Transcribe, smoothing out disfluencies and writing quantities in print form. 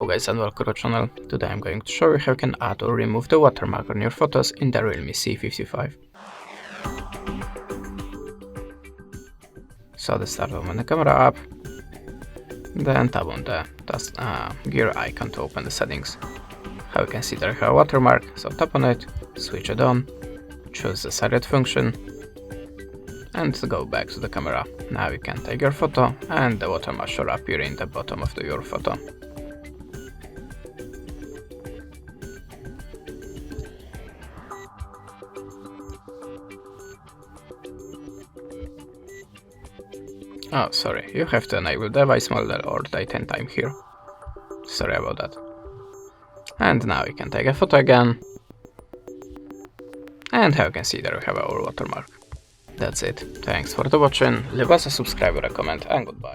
Hello guys and welcome to our channel. Today I'm going to show you how you can add or remove the watermark on your photos in the Realme C55. So let's start open the camera app, then tap on the gear icon to open the settings. How you can see there you have a watermark, so tap on it, switch it on, choose the silent function, and go back to the camera. Now you can take your photo and the watermark should appear in the bottom of your photo. Oh, sorry, you have to enable device model or date and time here. Sorry about that. And now you can take a photo again. And how you can see there you have our watermark. That's it. Thanks for watching, leave us a subscribe or a comment, and goodbye.